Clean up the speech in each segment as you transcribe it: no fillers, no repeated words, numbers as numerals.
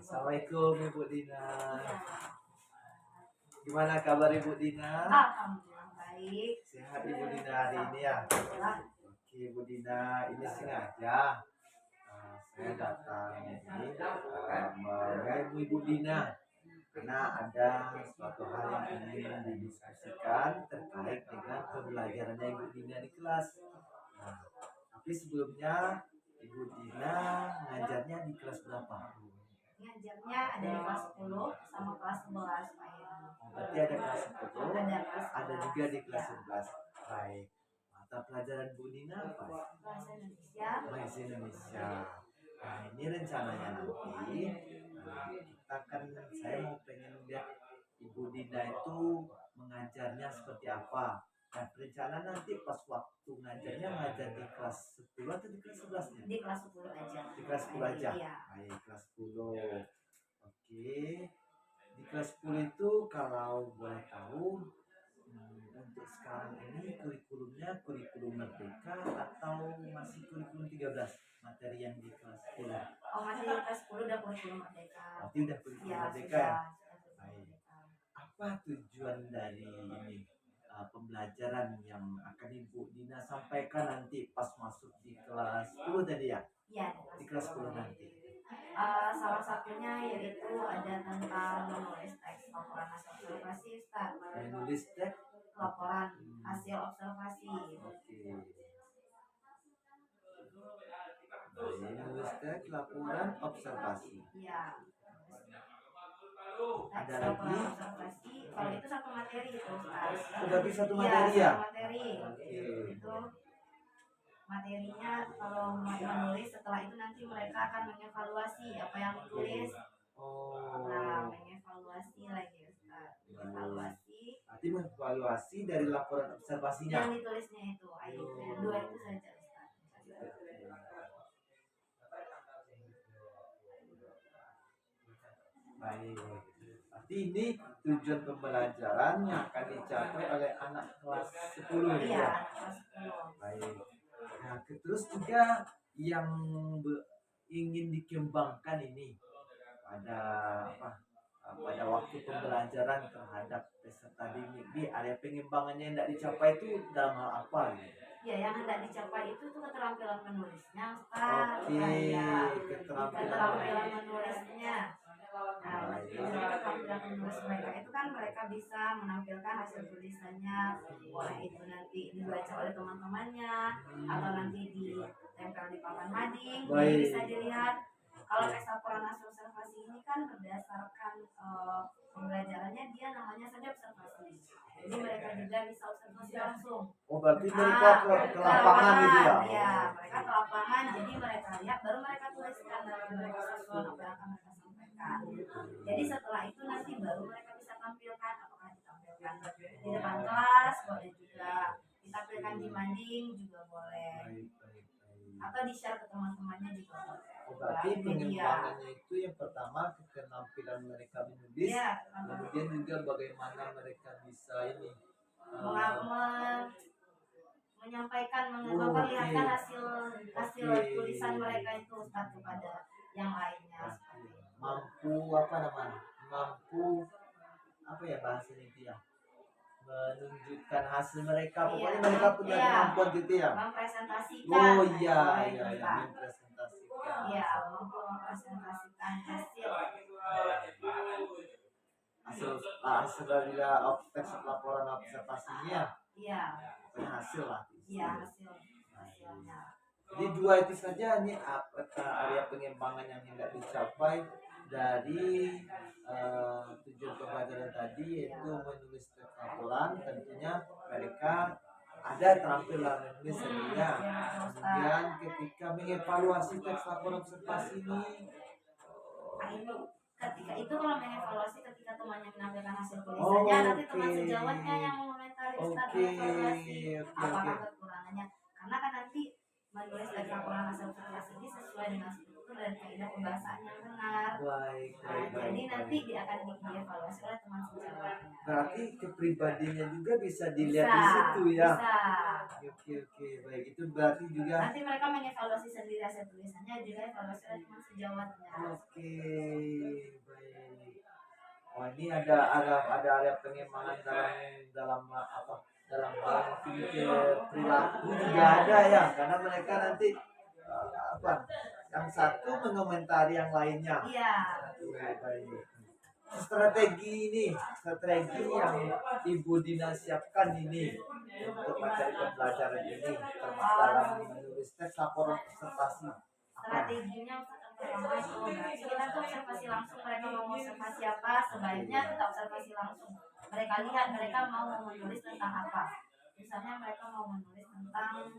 Assalamualaikum Ibu Dina. Gimana kabar Ibu Dina? Alhamdulillah baik. Sehat Ibu Dina hari ini ya? Oke Ibu Dina, ini sengaja saya datang ini mengenai Ibu Dina karena ada suatu hal yang ingin didiskusikan terkait dengan pembelajarannya Ibu Dina di kelas. Nah, tapi sebelumnya Ibu Dina ngajarnya di kelas berapa? Ngajarnya ada di kelas 10 sama kelas 11 Pak ya. Berarti ada kelas 10, ada juga di kelas 11. Baik. Mata pelajaran Bu Dina apa? Bahasa Indonesia. Bahasa Indonesia. Nah, ini rencananya nanti kita kan saya mau pengen lihat Ibu Dina itu mengajarnya seperti apa. Nah, rencana nanti pas waktu ngajarnya ngajar di kelas 10 atau di kelas 11 nya? Di kelas 10 aja. Di kelas 10 aja? Iya. Baik, kelas 10. Oke. Di kelas 10 itu kalau boleh tahu untuk sekarang ini kurikulumnya kurikulum merdeka atau masih kurikulum 13 materi yang di kelas 10? Oh, masih di kelas 10 udah kurikulum merdeka. Berarti udah kurikulum Ya, merdeka ya? Baik. Apa tujuan dari ini pembelajaran yang akan Ibu Dina sampaikan nanti pas masuk di kelas 10 tadi ya? Iya, di kelas 10 nanti. Salah satunya yaitu ada tentang menulis teks laporan hasil observasi, Ustaz. Menulis teks laporan hasil observasi. Oke. Menulis teks laporan observasi. Iya. Ada lagi? Observasi. Kalau itu satu materi itu, Ustaz. Berarti satu materi ya? Satu materi. Oke. Itu materinya kalau menulis, setelah itu nanti mereka akan mengevaluasi apa yang ditulis. Nah, mengevaluasi lagi, Ustaz. Mengevaluasi. Berarti mengevaluasi dari laporan observasinya. Yang ditulisnya itu, dua itu saja, Ustaz. Baik. Berarti ini tujuan pembelajaran yang akan dicapai oleh anak kelas 10 ya? Kelas 10. Baik. Nah, terus juga yang ingin dikembangkan ini pada waktu pembelajaran terhadap peserta didik, area pengembangannya yang tidak dicapai itu dalam hal apa gitu? Ya, yang hendak dicapai itu tuh keterampilan menulisnya, Ustaz. Oke, keterampilan menulisnya. Nah, keterampilan menulis mereka itu kan mereka bisa menampilkan hasil tulisannya, boleh itu nanti dibaca oleh teman-temannya atau nanti ditempel di papan mading. Jadi bisa dilihat. Kalau tes laporan hasil observasi ini kan berdasarkan pembelajarannya dia namanya saja observasi. Jadi mereka juga bisa observasi langsung. Oh, berarti mereka ke lapangan gitu ya? Iya, mereka ke lapangan. Jadi mereka lihat, baru mereka tuliskan dari mereka susun apa yang akan mereka sampaikan. Jadi setelah itu nanti baru mereka bisa tampilkan, apakah ditampilkan di depan kelas, boleh juga ditampilkan di mading juga boleh, atau di share ke teman-temannya juga boleh. Berarti pengembangannya itu yang pertama keterampilan mereka menulis, kemudian juga bagaimana mereka bisa ini menyampaikan, memperlihatkan hasil tulisan mereka itu satu pada yang lainnya. Mampu bahasanya itu ya, menunjukkan hasil mereka, pokoknya mereka punya kemampuan gitu ya, mempresentasikan. Mempresentasikan hasil dari teks laporan observasinya. Iya. Pokoknya hasil lah. Iya, hasilnya. Jadi dua itu saja nih area pengembangan yang hendak dicapai dari tujuan pembelajaran tadi, yaitu menulis teks laporan. Tentunya mereka ada keterampilan menulis sendirinya. Kemudian ketika mengevaluasi teks laporan observasi ini, ketika itu kalau mengevaluasi ketika temannya menampilkan hasil tulisannya, nanti teman sejawatnya yang mengomentari apakah kekurangannya, karena kan nanti menulis teks laporan hasil observasi ini sesuai dengan struktur itu dari kaidah pembahasan yang benar. Baik, Nah, baik, baik, jadi nanti baik. akan dievaluasi oleh teman sejawatnya. Berarti kepribadiannya juga bisa dilihat Bisa, di situ ya. bisa. Oke, baik, itu berarti juga. Nanti mereka mengevaluasi sendiri hasil tulisannya, juga evaluasi oleh teman sejawatnya. Oke, baik. Oh, ini ada pengembangan dalam apa? Dalam hal perilaku juga ada ya, karena mereka nanti apa? Yang satu mengomentari yang lainnya. Iya. Baik. Strategi yang Ibu Dina siapkan ini untuk materi pembelajaran ini termasuk dalam menulis teks laporan observasi. Strateginya yang pertama itu berarti kita tuh observasi langsung, mereka mau observasi apa, sebaiknya kita observasi langsung. Mereka lihat mereka mau menulis tentang apa. Misalnya mereka mau menulis tentang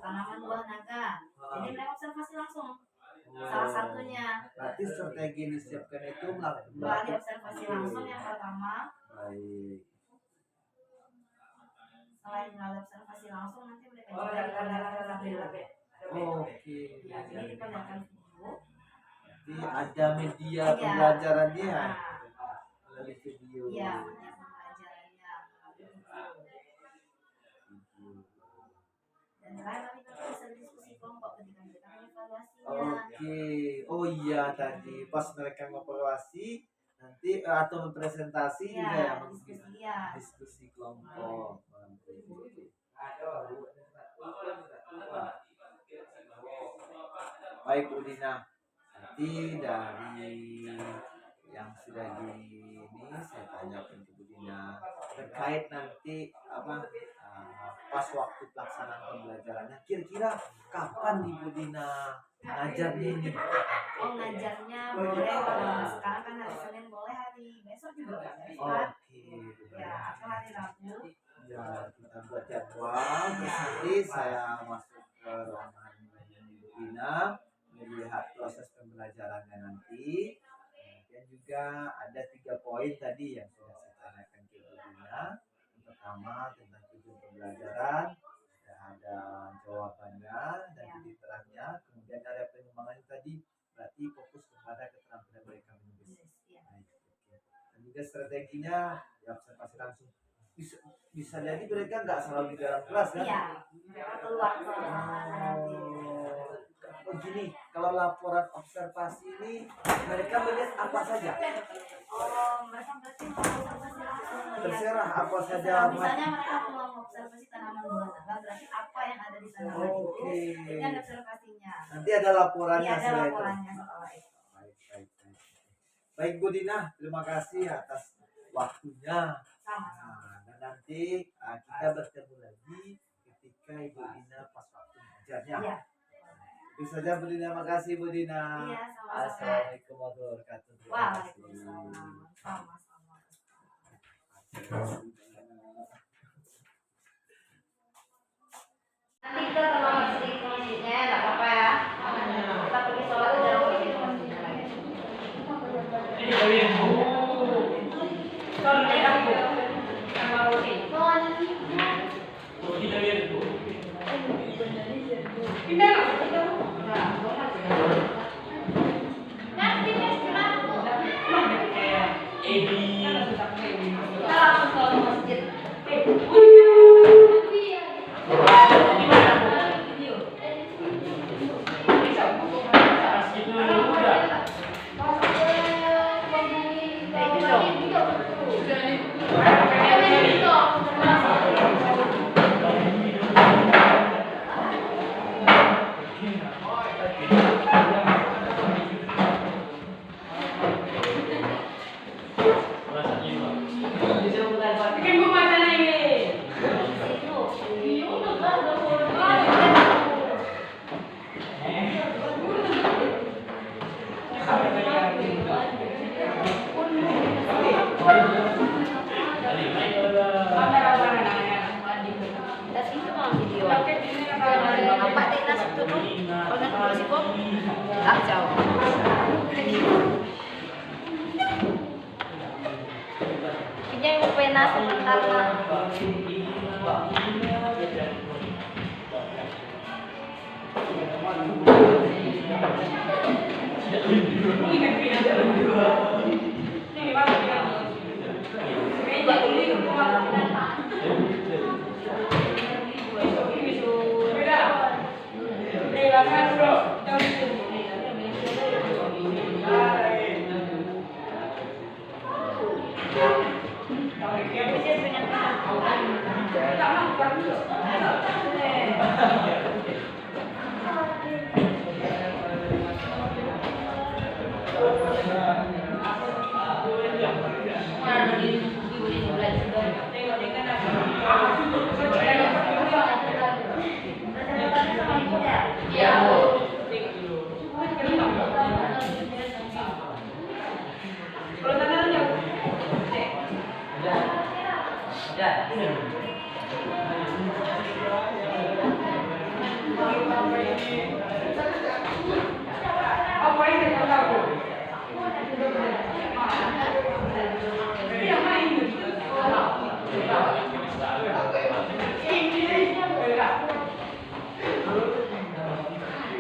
tanaman buah naga, jadi mereka observasi langsung. Salah satunya. Berarti strategi yang disiapkan itu melalui observasi langsung yang pertama. Baik. Selain melalui observasi langsung, nanti mereka juga diperlihatkan video. Oke. Ya, jadi diperlihatkan video. Jadi ada media pembelajarannya melalui video. Iya, media pembelajarannya. Dan terakhir nanti kita bisa diskusi kelompok ketika mereka mengevaluasinya. Oke, oh iya tadi pas mereka mengevaluasi nanti atau presentasi juga ya, diskusi kelompok. Baik Bu Dina, nanti dari yang sudah ini saya tanyakan ke Bu Dina terkait nanti apa pas waktu pelaksanaan pembelajarannya, kira-kira kapan Ibu Dina ngajarnya ini? Oh, ngajarnya boleh kalau sekarang kan hari Senin, boleh hari besok juga boleh. Oke. Ya, atau hari Rabu. Ya, kita buat jadwal. Terus nanti saya masuk ke ruangan Ibu Dina melihat proses pembelajarannya nanti. Kemudian juga ada 3 poin tadi yang sudah saya tanyakan ke Ibu Dina. Yang pertama tentang tujuan pembelajaran, ada jawabannya dan titik terangnya. Kemudian ada pengembangan tadi, berarti fokus kepada keterampilan mereka menulis. Dan juga strateginya ya observasi langsung. Bisa jadi mereka nggak selalu di dalam kelas kan? Iya, mereka keluar ke nanti. Oh gini, kalau laporan observasi ini mereka melihat apa saja? Oh, mereka berarti mau observasi langsung. Terserah apa saja. Misalnya mereka mau observasi tanaman buah naga, berarti apa yang ada di tanaman itu? Ini ada observasinya. Nanti ada laporannya. Iya, ada laporannya setelah itu. Baik Bu Dina, terima kasih atas waktunya. Sama-sama. Dan nanti kita bertemu lagi ketika Ibu Dina pas waktu mengajarnya. Iya. Itu saja Bu Dina, makasih Bu Dina. Iya, sama-sama. Assalamualaikum warahmatullahi wabarakatuh. Waalaikumsalam. Sama-sama. Nanti kita terlambat sedikit ke masjidnya, nggak apa-apa ya. Kita pergi sholat di dalam masjid lagi. Pinjam pena sebentar lah.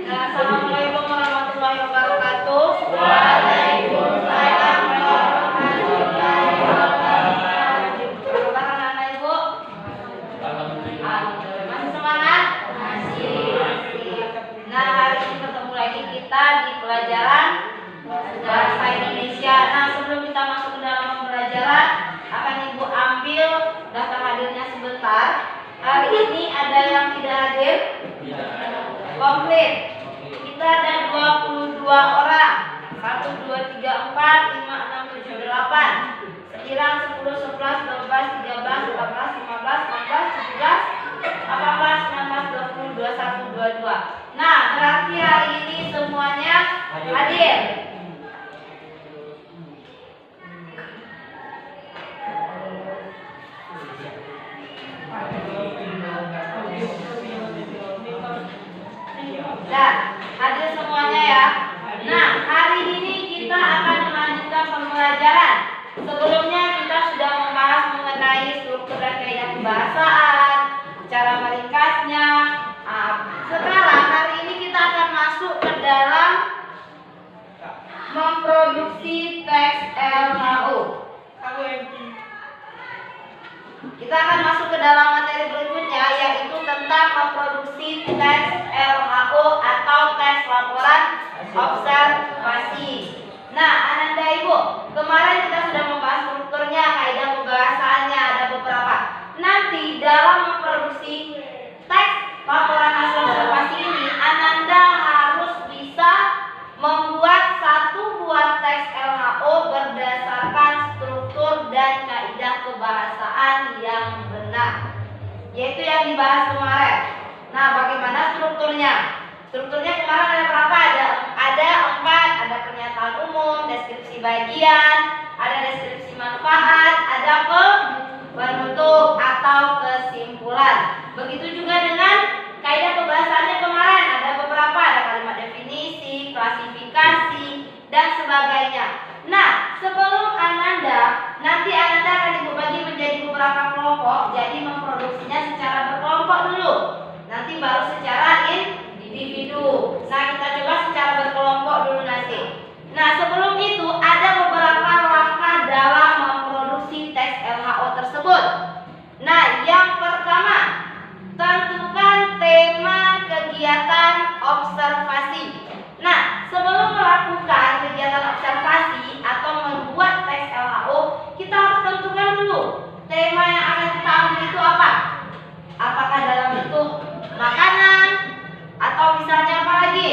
Assalamualaikum warahmatullahi wabarakatuh. Waalaikumsalam warahmatullahi wabarakatuh. Bagaimana anak ibu? Masih semangat? Masih. Nah, hari ini ketemu lagi kita di pelajaran bahasa Indonesia. Nah, sebelum kita masuk ke dalam pembelajaran, akan ibu ambil daftar hadirnya sebentar. Hari ini ada yang tidak hadir? Komplit. Kita ada 22 orang. 1, 2, 3, 4, 5, 6, 7, 8, 9, 10, 11, 12, 13, 14, 15, 16, 17, 18, 19, 20, 21, 22. Nah, berarti hari ini semuanya hadir. Nah, hadir semuanya ya. Nah, hari ini kita akan melanjutkan pembelajaran. Sebelumnya kita sudah membahas mengenai struktur dan kaidah kebahasaan, cara meringkasnya. Sekarang hari ini kita akan masuk ke dalam memproduksi teks LHO. Kita akan masuk ke dalam materi berikutnya, yaitu tentang memproduksi teks LHO atau teks laporan observasi. Nah, Ananda Ibu, kemarin kita sudah membahas strukturnya, kaidah pembahasannya, ada beberapa. Nanti dalam memproduksi teks laporan hasil observasi ini, Ananda harus bisa membuat satu buah teks LHO berdasarkan struktur dan kaidah kebahasaan yang benar, yaitu yang dibahas kemarin. Nah, bagaimana strukturnya? Strukturnya kemarin ada berapa? Ada 4. Ada pernyataan umum, deskripsi bagian, ada deskripsi manfaat, ada penutup atau kesimpulan. Begitu juga dengan kaidah kebahasaannya kemarin, ada beberapa, ada kalimat definisi, klasifikasi, dan sebagainya. Nah, sebelum nanti Ananda akan dibagi menjadi beberapa kelompok, jadi memproduksinya secara berkelompok dulu, nanti baru secara individu. Nah, kita coba secara berkelompok dulu nanti. Nah, sebelum itu ada beberapa langkah dalam memproduksi teks LHO tersebut. Nah, yang pertama, tentukan tema kegiatan observasi. Nah, sebelum melakukan kegiatan observasi atau membuat teks LHO, kita harus tentukan dulu tema yang akan kita ambil itu apa. Apakah dalam bentuk makanan atau misalnya apa lagi?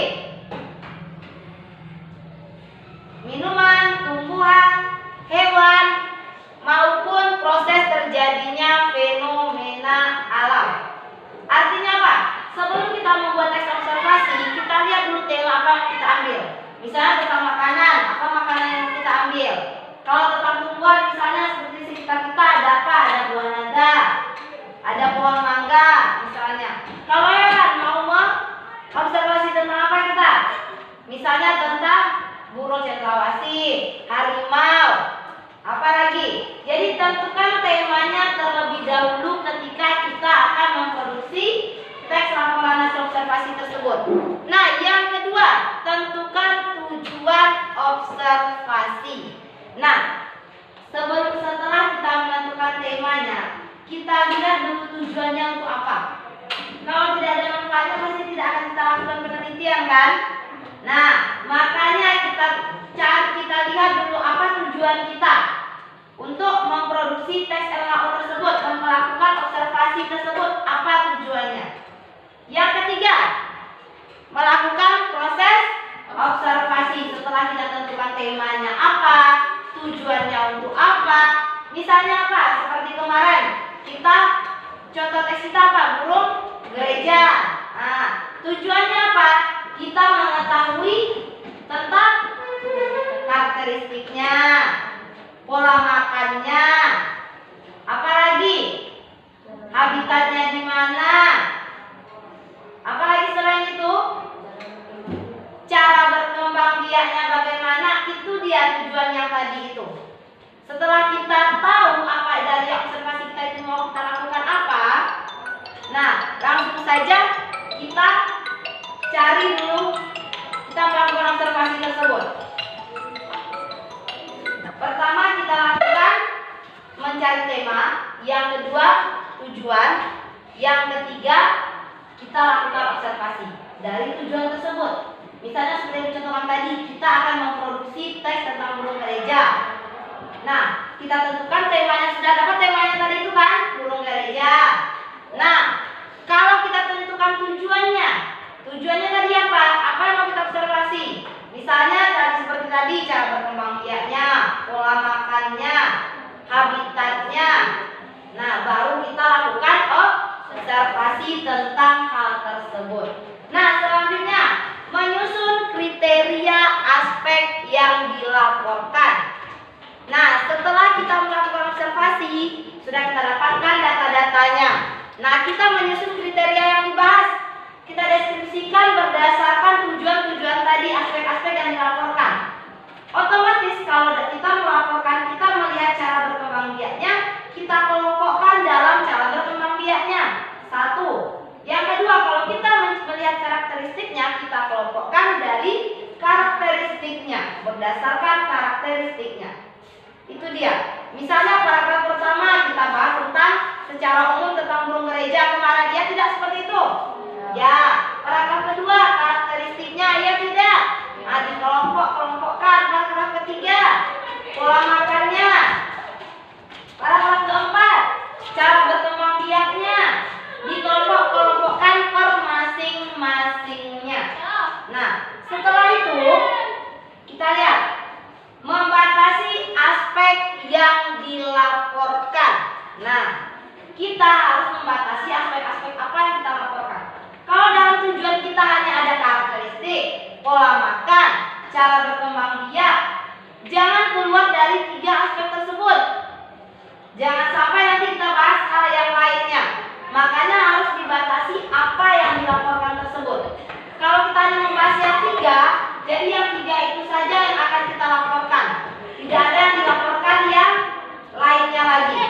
Minuman, tumbuhan, hewan, maupun proses terjadinya fenomena alam. Artinya apa? Sebelum kita membuat teks observasi, kita lihat dulu tema apa yang kita ambil. Misalnya tentang makanan, apa makanan yang kita ambil. Kalau tentang tumbuhan, misalnya seperti sekitar kita ada apa? Ada buah naga, ada pohon mangga, misalnya. Kalau hewan, mau observasi tentang apa kita? Misalnya tentang burung cendrawasih, harimau, apa lagi? Jadi tentukan temanya terlebih dahulu ketika kita akan memproduksi teks laporan hasil observasi tersebut. Nah, yang kedua, observasi. Nah, setelah kita menentukan temanya, kita lihat dulu tujuannya untuk apa. Kalau tidak ada manfaatnya pasti tidak akan kita lakukan penelitian kan? Nah, makanya kita lihat dulu apa tujuan kita untuk memproduksi tes RHO tersebut dan melakukan observasi tersebut, apa tujuannya. Yang ketiga, melakukan proses observasi. Setelah kita tentukan temanya apa, tujuannya untuk apa. Misalnya apa? Seperti kemarin kita contoh tes kita apa? Burung gereja. Nah, tujuannya apa? Kita mengetahui tentang karakteristiknya, pola makannya, apalagi habitatnya di mana, apalagi selain itu cara berkembang biaknya bagaimana. Itu dia tujuan yang tadi itu. Setelah kita tahu apa dari observasi kita itu mau kita lakukan apa, nah langsung saja kita cari dulu, kita melakukan observasi tersebut. Pertama kita lakukan mencari tema, yang kedua tujuan, yang ketiga kita lakukan observasi dari tujuan tersebut. Misalnya seperti yang dicontohkan tadi, kita akan memproduksi tes tentang burung gereja. Nah, kita tentukan temanya, sudah dapat temanya tadi itu kan, burung gereja. Nah, kalau kita tentukan tujuannya tadi apa? Apa yang mau kita observasi? Misalnya seperti tadi, cara berkembang biaknya, pola makannya, habitatnya. Nah, baru kita lakukan observasi tentang hal tersebut. Nah, selanjutnya menyusun kriteria aspek yang dilaporkan. Nah, setelah kita melakukan observasi, sudah kita dapatkan data-datanya. Nah, kita menyusun kriteria yang dibahas. Kita deskripsikan berdasarkan tujuan-tujuan tadi, aspek-aspek yang dilaporkan. Otomatis kalau kita melaporkan, kita melihat cara berkembang biaknya, kita kelompokkan dalam cara berkembang biaknya. Satu. Yang kedua, kalau kita melihat karakteristiknya, kita kelompokkan dari karakteristiknya, berdasarkan karakteristiknya. Itu dia. Misalnya paragraf pertama kita bahas tentang secara umum tentang burung gereja kemarin, ya tidak seperti itu? Ya. Paragraf kedua karakteristiknya, ya tidak? Nah, dikelompokkan. Paragraf ketiga pola makannya. Paragraf keempat cara berkembang biaknya, dikelompokkan per masing-masingnya. Nah, setelah itu kita lihat membatasi aspek yang dilaporkan. Nah, kita harus membatasi aspek-aspek apa yang kita laporkan. Kalau dalam tujuan kita hanya ada karakteristik, pola makan, cara berkembang biak, jangan keluar dari 3 aspek tersebut. Jangan sampai nanti kita bahas hal yang lainnya. Makanya harus dibatasi apa yang dilaporkan tersebut. Kalau kita hanya membahas yang 3, jadi yang 3 itu saja yang akan kita laporkan. Tidak ada yang dilaporkan yang lainnya lagi.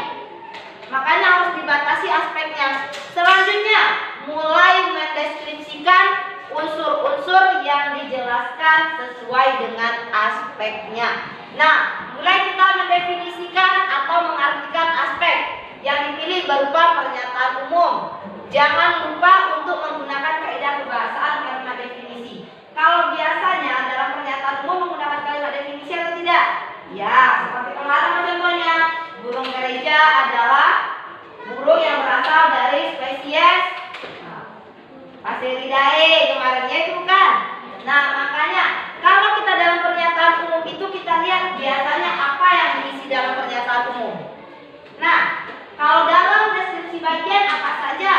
Makanya harus dibatasi aspeknya. Selanjutnya, mulai mendeskripsikan unsur-unsur yang dijelaskan sesuai dengan aspeknya. Nah, mulai kita mendefinisikan atau mengartikan aspek yang dipilih berupa pernyataan umum. Jangan lupa untuk menggunakan kaidah kebahasaan kalimat definisi. Kalau biasanya dalam pernyataan umum menggunakan kalimat definisi atau tidak? Ya, seperti kemarin contohnya, burung gereja adalah burung yang berasal dari spesies Passeridae kemarinnya itu kan. Nah, makanya kalau kita dalam pernyataan umum itu kita lihat biasanya apa yang diisi dalam pernyataan umum. Nah, kalau dalam deskripsi bagian apa saja?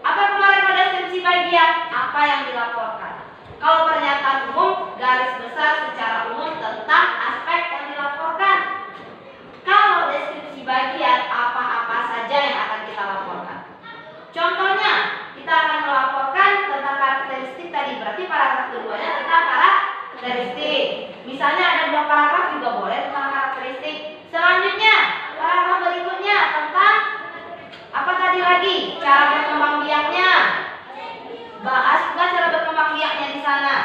Apa kemarin pada deskripsi bagian? Apa yang dilaporkan? Kalau pernyataan umum, garis besar secara umum tentang aspek yang dilaporkan. Kalau deskripsi bagian, apa-apa saja yang akan kita laporkan. Contohnya, kita akan melaporkan tentang karakteristik tadi. Berarti paragraf keduanya tentang karakteristik. Misalnya ada 2 paragraf juga boleh tentang karakteristik. Selanjutnya, paragraf berikutnya tentang apa tadi lagi? Cara berkembang biaknya. Bahas juga cara berkembang biaknya di sana.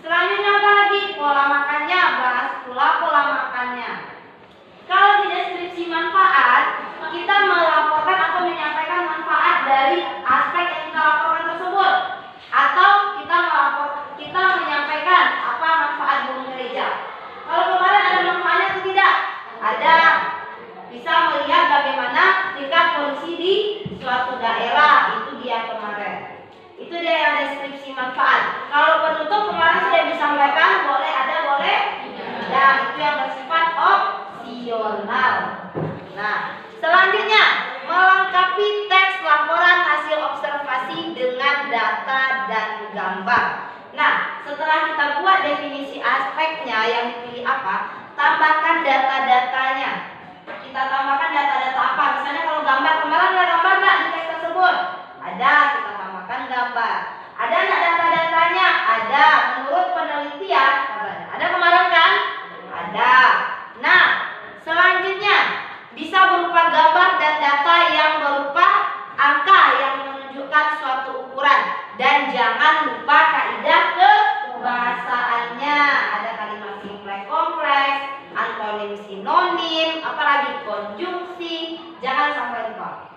Selanjutnya apa lagi? Pola makannya, bahas itu yang bersifat opsional. Nah, selanjutnya melengkapi teks laporan hasil observasi dengan data dan gambar. Nah, setelah kita buat definisi aspeknya yang dipilih apa, tambahkan data-datanya. Kita tambahkan data-data apa? Misalnya kalau gambar, kemarin ada gambar nggak di teks tersebut? Ada, kita tambahkan gambar. Ada nggak data-datanya? Ada. Menurut penelitian, ada kemarin kan? Ada. Nah, selanjutnya bisa berupa gambar dan data yang berupa angka yang menunjukkan suatu ukuran. Dan jangan lupa kaidah kebahasaannya. Ada kalimat simple kompleks, antonim sinonim, apalagi konjungsi. Jangan sampai lupa.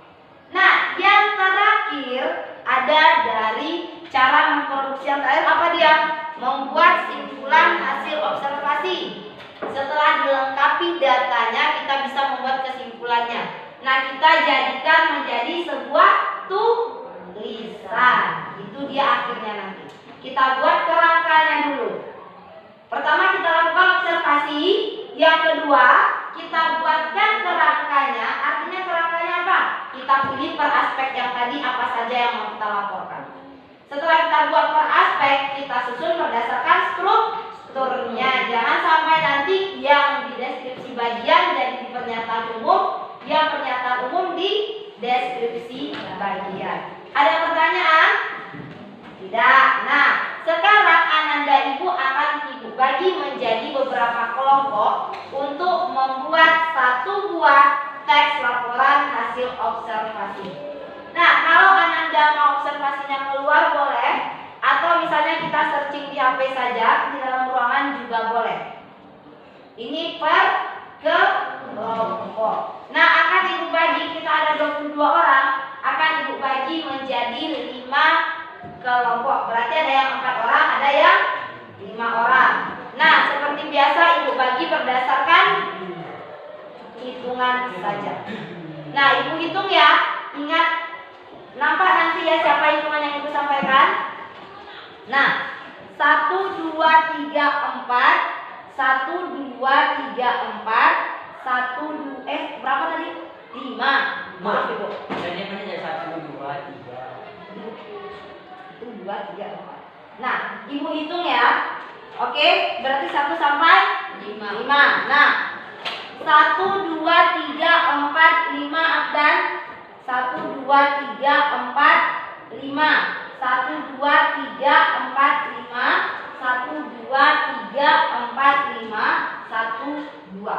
Nah, yang terakhir ada dari cara memproduksi yang terakhir apa dia? Membuat simpulan hasil observasi. Setelah dilengkapi datanya, kita bisa membuat kesimpulannya. Nah, kita jadikan menjadi sebuah tulisan. Itu dia akhirnya nanti. Kita buat kerangkanya dulu. Pertama kita lakukan observasi. Yang kedua, kita buatkan kerangkanya. Artinya kerangkanya apa? Kita pilih per aspek yang tadi apa saja yang mau kita laporkan. Setelah kita buat per aspek, kita susun berdasarkan strukturnya. Jangan sampai nanti yang di deskripsi bagian jadi di pernyataan umum, yang pernyataan umum di deskripsi bagian. Ada pertanyaan? Tidak. Nah, sekarang Ananda Ibu akan Ibu bagi menjadi beberapa kelompok untuk membuat satu buah teks laporan hasil observasi. Nah, kalau Ananda mau observasinya keluar boleh, atau misalnya kita searching di HP saja, di dalam ruangan juga boleh. Ini per kelompok. Nah, akan Ibu bagi, kita ada 22 orang, akan Ibu bagi menjadi 5 kelompok. Berarti ada yang 4 orang, ada yang 5 orang. Nah, seperti biasa Ibu bagi berdasarkan hitungan saja. Nah, Ibu hitung ya. Ingat, nampak nanti ya siapa hitungan yang Ibu sampaikan. Nah, 1, 2, 3, 4. 1, 2, 3, 4. 1, 2, berapa tadi? 5. Maaf Ibu. Jadi mana jadi 1, 2, 3. 1, 2, 3, 4. Nah, Ibu hitung ya. Oke, berarti 1 sampai 5. Nah, 1, 2, 3, 4, 5 dan 1, 2, 3, 4, 5. 1, 2, 3, 4, 5. 1, 2, 3, 4, 5. 1, 2.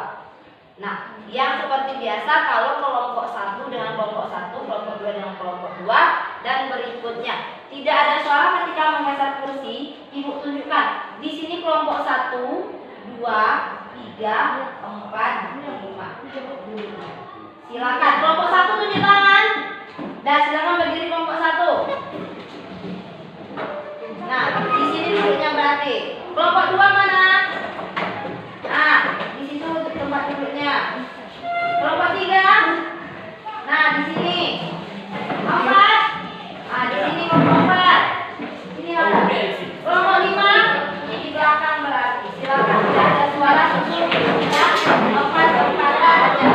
Nah, yang seperti biasa kalau kelompok 1 dengan kelompok 1, kelompok 2 dengan kelompok 2 dan berikutnya. Tidak ada suara ketika menggeser kursi, Ibu tunjukkan. Di sini kelompok 1, 2, 3, 4, 5. Silakan kelompok 1 tunjuk tangan. Dan silakan berdiri kelompok 1. Nah, di sini duduknya berarti. Kelompok 2 mana? Nah, di situ tempat duduknya. Kelompok 3. Nah, di sini. 4. Nah, di sini kelompok 4. Ini ada. Kelompok 5 di belakang berarti. Silakan, tidak ada suara susul. Ya, 4 aja.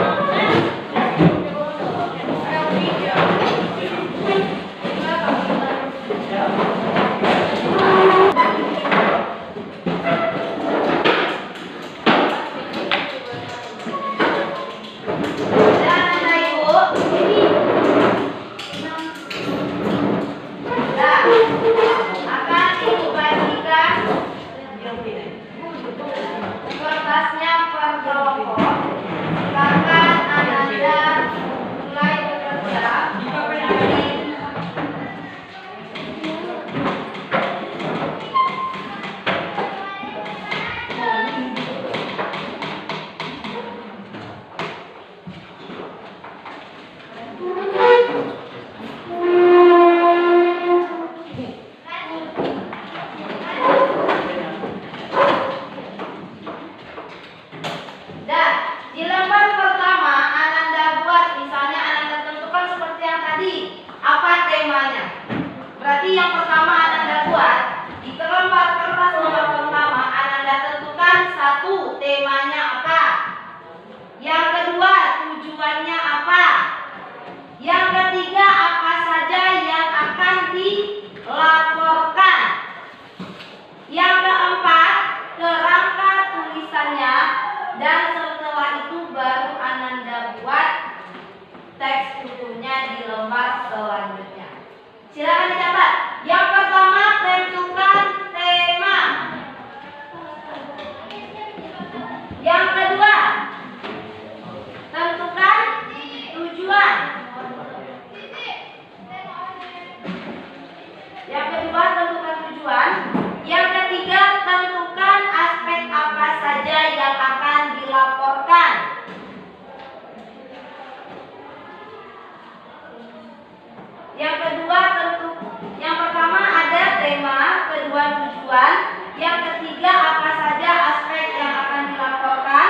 tujuan. Yang ketiga, apa saja aspek yang akan dilaporkan.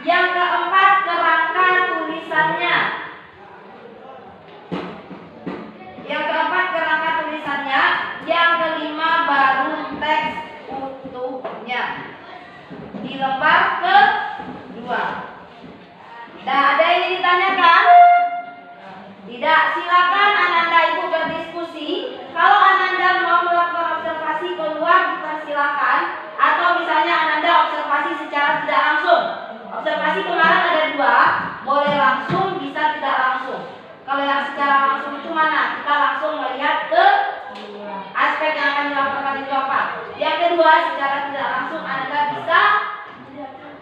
Yang keempat, kerangka tulisannya. Yang kelima, baru teks utuhnya di lembar kedua. Nah, ada yang ditanyakan? Tidak, silakan Ananda Ibu berdiskusi. Kalau Ananda mau melakukan observasi keluar, dipersilakan. Atau misalnya Ananda observasi secara tidak langsung. Observasi kemarin ada dua, boleh langsung, bisa tidak langsung. Kalau yang secara langsung itu mana? Kita langsung melihat ke aspek yang akan dilaporkan itu apa. Yang kedua, secara tidak langsung Anda bisa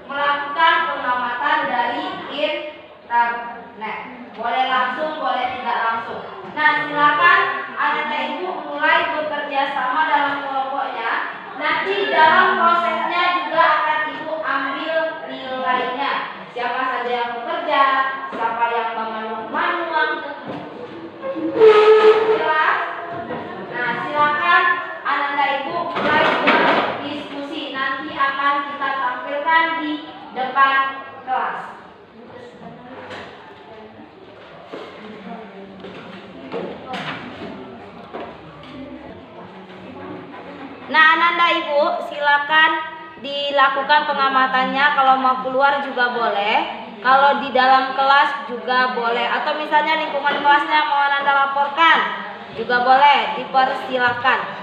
melakukan pengamatan dari internet. Boleh langsung, boleh tidak langsung. Nah, silakan Anda Ibu mulai bekerja sama dalam kelompoknya. Nanti dalam prosesnya juga akan Ibu ambil nilainya. Siapa saja yang bekerja, siapa yang manual. Jelas? Nah, silakan Ananda Ibu mulai berdiskusi. Nanti akan kita tampilkan di depan kelas. Nah, Ananda Ibu silakan dilakukan pengamatannya. Kalau mau keluar juga boleh. Kalau di dalam kelas juga boleh. Atau misalnya lingkungan kelasnya mau Ananda laporkan juga boleh, dipersilakan.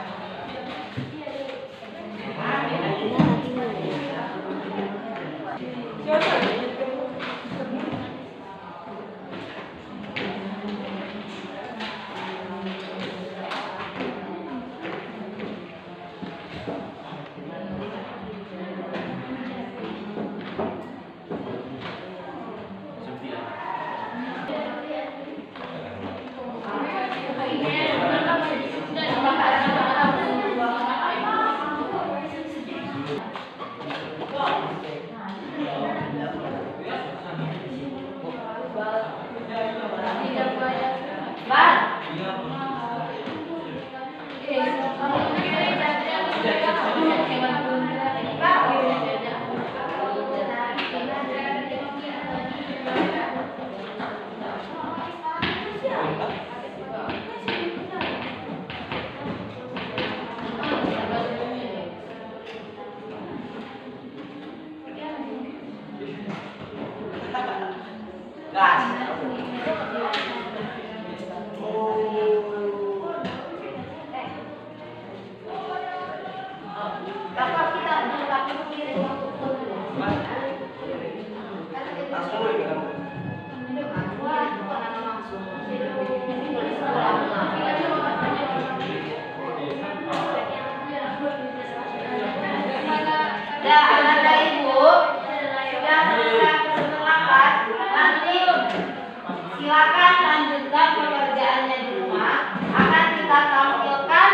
Silakan lanjutkan pekerjaannya di rumah. Akan kita tampilkan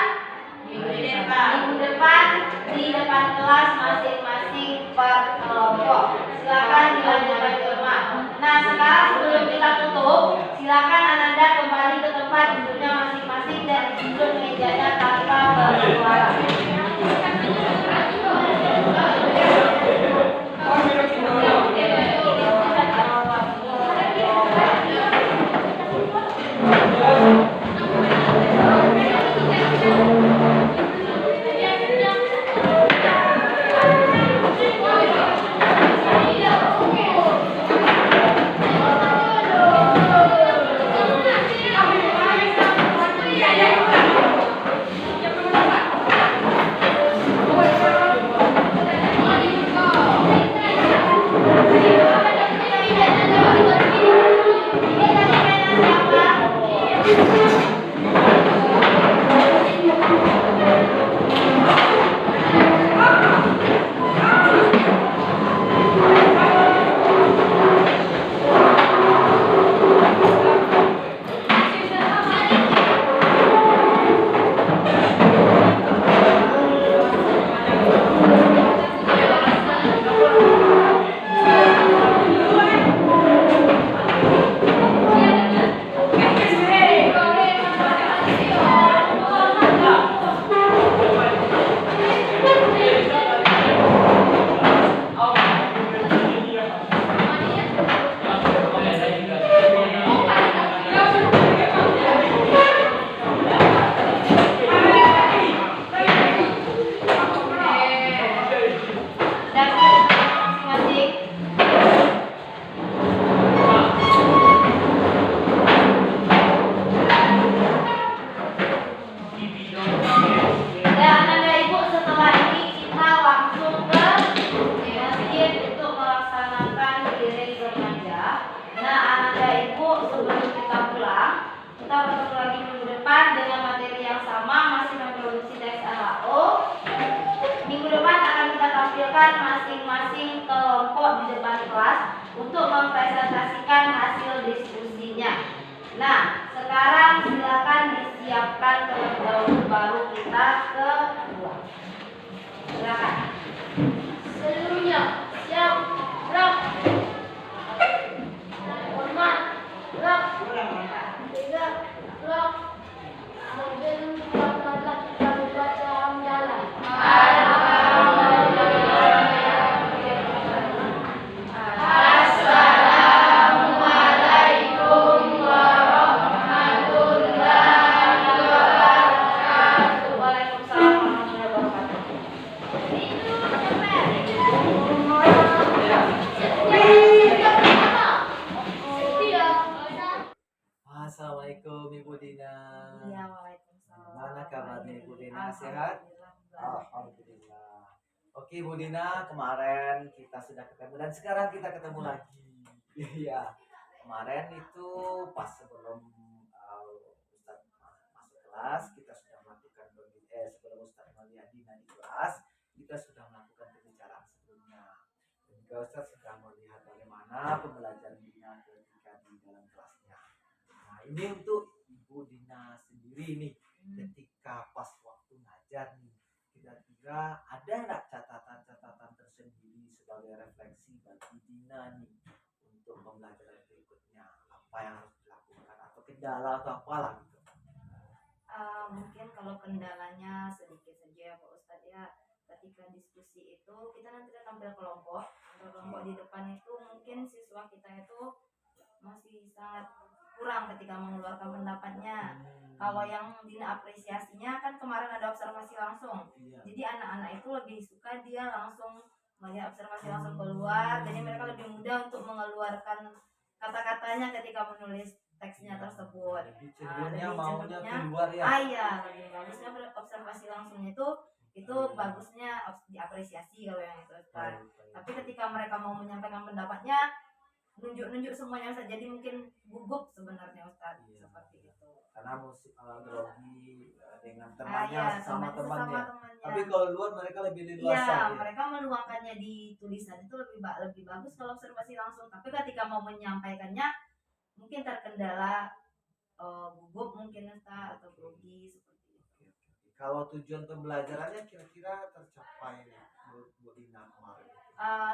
minggu depan di depan kelas masing-masing per kelompok. Silakan dilanjutkan di rumah. Nah, sekarang sebelum kita tutup, silakan Ananda kembali ke tempat duduknya masing-masing dan duduk mejanya tanpa bersuara. dikumpulkan masing-masing kelompok di depan kelas untuk mempresentasikan hasil diskusinya. Nah, sekarang silakan disiapkan terlebih dahulu baru kita ke kelas. Silakan. Seluruhnya siap, gerak. Hormat, gerak. Tiga, gerak. Mungkin dapat kita membaca hamdalah. Assalamualaikum warahmatullahi wabarakatuh. Waalaikumsalam warahmatullahi wabarakatuh. Assalamualaikum Ibu Dina. Iya, waalaikumsalam. Gimana kabarnya Ibu Dina? Sehat? Alhamdulillah. Oke Ibu Dina, kemarin kita sudah ketemu dan sekarang kita ketemu lagi. Iya. Kemarin itu pas sebelum Ustaz masuk kelas, kita sudah melakukan sebelum Ustaz melihat Dina di kelas, kita sudah melakukan pembicaraan sebelumnya. Dan juga Ustaz sudah melihat bagaimana pembelajaran Dina ketika di dalam kelasnya. Nah, ini untuk Ibu Dina sendiri nih, ketika pas waktu ngajar nih, kira-kira ada nggak catatan-catatan tersendiri sebagai refleksi bagi Dina nih untuk pembelajaran berikutnya, apa yang harus dilakukan atau kendala atau apalah gitu? Mungkin kalau kendalanya sedikit saja ya Pak Ustadz ya, ketika diskusi itu kita nanti akan tampil kelompok di depan itu mungkin siswa kita itu masih sangat kurang ketika mengeluarkan pendapatnya. Kalau yang Dina apresiasinya kan kemarin ada observasi langsung, Iya. jadi anak-anak itu lebih suka dia langsung melihat observasi langsung keluar, jadi mereka lebih mudah untuk mengeluarkan kata-katanya ketika menulis teksnya tersebut. Lebih cenderungnya lebih maunya cenderungnya, keluar ya. iya, lebih bagusnya observasi langsung itu bagusnya diapresiasi kalau yang itu Ustaz. Tapi ketika mereka mau menyampaikan pendapatnya nunjuk-nunjuk semuanya Ustaz, jadi mungkin gugup sebenarnya Ustaz. Iya. Seperti itu. Karena musik grogi dengan temannya, Iya, sesama temannya. temannya. Tapi kalau luar mereka lebih leluasa. Iya, Ya. mereka meluangkannya di tulisan itu lebih bagus kalau observasi langsung. Tapi ketika mau menyampaikannya mungkin terkendala gugup mungkin Ustaz atau grogi seperti itu. Kalau tujuan pembelajarannya kira-kira tercapai menurut Bu Dina kemarin?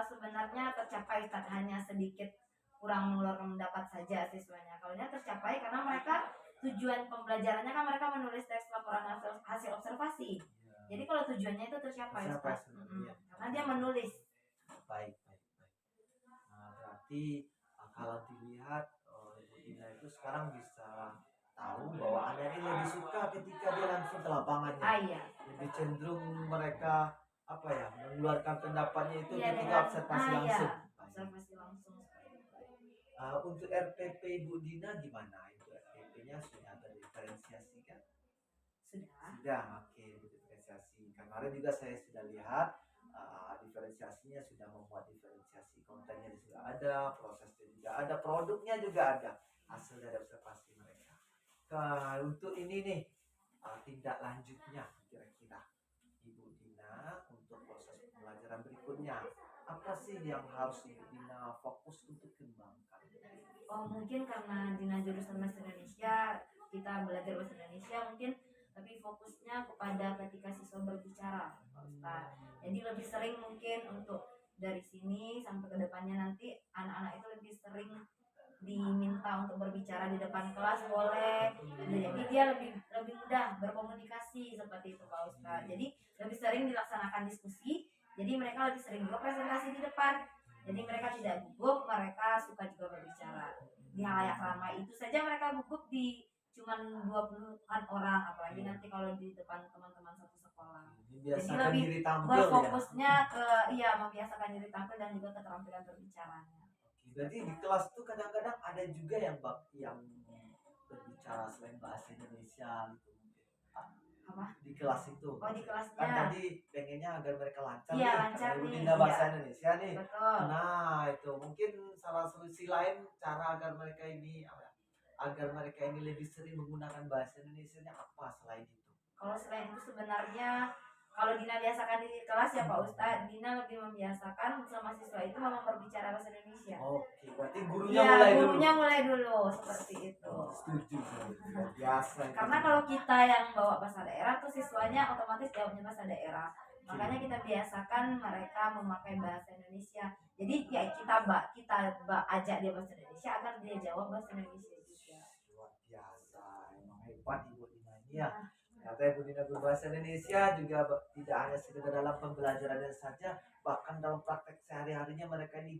Sebenarnya tercapai Ustaz, hanya sedikit kurang mengeluarkan pendapat saja siswanya. Kalau ini tercapai karena mereka tujuan pembelajarannya kan mereka menulis teks laporan hasil observasi. Ya. Jadi kalau tujuannya itu tercapai Ustaz. Sebenarnya. Karena dia menulis. Baik. Nah, berarti kalau dilihat Ibu Dina itu sekarang bisa tahu bahwa anak ini lebih suka ketika dia langsung ke lapangannya. Iya. Lebih cenderung mereka mengeluarkan pendapatnya itu Iya, ketika dengan observasi langsung. observasi langsung. Untuk RPP Ibu Dina gimana? Itu RPP-nya sudah terdiferensiasi kan? Sudah, oke, diferensiasi. Kemarin juga saya sudah lihat diferensiasinya sudah membuat diferensiasi, kontennya sudah ada, prosesnya juga ada, produknya juga ada, hasil dari observasi mereka. Untuk ini nih tindak lanjutnya kira-kira Ibu Dina untuk proses pembelajaran berikutnya apa sih yang harus Ibu Dina fokus untuk kembangkan? Mungkin karena Dina jurusan Bahasa Indonesia, kita belajar Bahasa Indonesia mungkin lebih fokusnya kepada ketika siswa berbicara, Pak Ustaz. Jadi lebih sering mungkin untuk dari sini sampai ke depannya nanti anak-anak itu lebih sering diminta untuk berbicara di depan kelas boleh. Jadi dia lebih mudah berkomunikasi seperti itu Pak Ustaz. Jadi lebih sering dilaksanakan diskusi. Jadi mereka lebih sering juga presentasi di depan. Jadi mereka tidak gugup, mereka suka juga berbicara. Di halayak ramai itu saja mereka gugup di cuman 20-an orang, apalagi nanti kalau di depan teman-teman satu sekolah. Jadi lebih berfokusnya ke membiasakan diri tampil dan juga keterampilan berbicaranya. Jadi di kelas tuh kadang-kadang ada juga yang berbicara selain bahasa Indonesia gitu. Apa? Di kelas itu. Oh, di kelasnya. Kan tadi pengennya agar mereka lancar nih. Lancar nih. Karena bahasa Indonesia nih. Betul. Nah, itu mungkin salah solusi lain cara agar mereka ini lebih sering menggunakan bahasa Indonesianya apa selain itu? Kalau selain itu sebenarnya kalau Dina biasakan di kelas ya Pak Ustadz, Dina lebih membiasakan sama siswa itu memang berbicara bahasa Indonesia. Oke, berarti gurunya Iya, mulai dulu. gurunya mulai dulu seperti itu. Setuju. Luar biasa. itu. Karena kalau kita yang bawa bahasa daerah tuh siswanya otomatis jawabnya bahasa daerah. Makanya kita biasakan mereka memakai bahasa Indonesia. Jadi ya ajak dia bahasa Indonesia agar dia jawab bahasa Indonesia juga. Luar biasa. Emang hebat Ibu Dina ini ya. Ternyata Ibu Dina berbahasa Indonesia juga tidak hanya sekedar dalam pembelajarannya saja, bahkan dalam praktek sehari-harinya mereka ini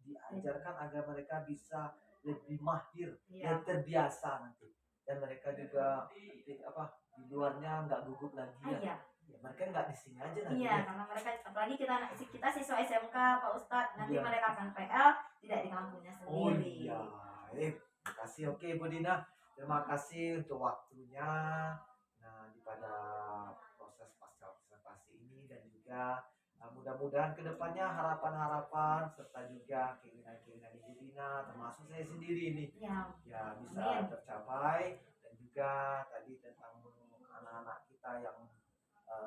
diajarkan agar mereka bisa lebih mahir dan terbiasa nanti. Dan mereka juga di luarnya nggak gugup lagi ya. Iya. Ya, mereka nggak di sini aja nanti. Iya, ya. karena mereka apalagi kita siswa SMK Pak Ustadz, nanti Iya. mereka akan PL tidak di kampungnya Oh sendiri. iya. Terima kasih. Oke Bu Dina. Terima kasih untuk waktunya. Nah, pada proses pasca observasi ini dan juga mudah-mudahan kedepannya harapan-harapan serta juga keinginan-keinginan Ibu Dina termasuk saya sendiri ini Ya, bisa amin. tercapai, dan juga tadi tentang anak-anak kita yang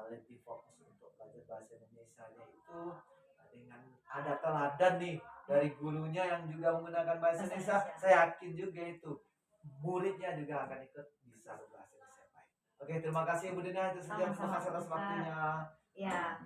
lebih fokus untuk belajar bahasa Indonesia itu dengan ada teladan nih dari gurunya yang juga menggunakan bahasa Indonesia, saya yakin juga itu muridnya juga akan ikut bisa berbahasa Indonesia baik. Oke, terima kasih Bu Dina itu saja. Terima kasih atas waktunya. Ya.